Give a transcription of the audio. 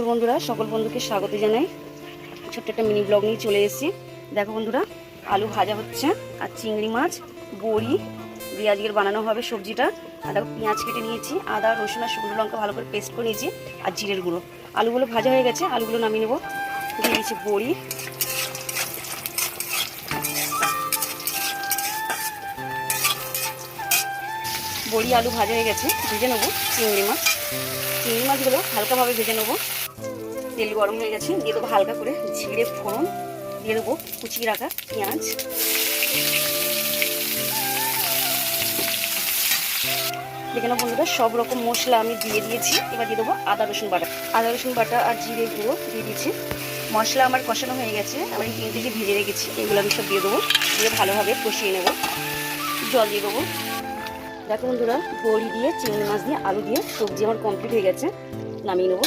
বন্ধুরা, সকল বন্ধুকে স্বাগত জানাই। ছোট্ট একটা মিনি ব্লগ নিয়ে চলে এসেছি। দেখো বন্ধুরা, আলু ভাজা হচ্ছে আর চিংড়ি মাছ বড়ি দিয়ে আজকের বানানো হবে সবজিটা। আর দেখো পেঁয়াজ কেটে নিয়েছি, আদা রসুন আর শুকনো লঙ্কা ভালো করে পেস্ট করে নিয়েছি আর জিরের গুঁড়ো। আলুগুলো ভাজা হয়ে গেছে, আলুগুলো নামিয়ে নেবো। দিয়ে দিয়েছি বড়ি, বড়ি আলু ভাজা হয়ে গেছে। ভেজে নেবো চিংড়ি মাছগুলো হালকাভাবে ভেজে নেবো। তেল গরম হয়ে গেছে, দিয়ে দেবো হালকা করে জিরে ফোড়ন, দিয়ে দেবো কুচিয়ে রাখা পেঁয়াজ, দেখে না বন্ধুরা সব রকম মশলা আমি দিয়ে দিয়েছি। এবার দিয়ে দেবো আদা রসুন বাটা আর জিরে গুঁড়ো দিয়ে দিয়েছি। মশলা আমার কষানো হয়ে গেছে, আমি 3 কেজি ভেজে রেখেছি, এগুলো আমি সব দিয়ে দেবো। দিয়ে ভালোভাবে কষিয়ে নেব, জল দিয়ে দেবো। দেখো বন্ধুরা, বড়ি দিয়ে চিংড়ি মাছ দিয়ে আলু দিয়ে সবজি আমার কমপ্লিট হয়ে গেছে, নামিয়ে নেবো।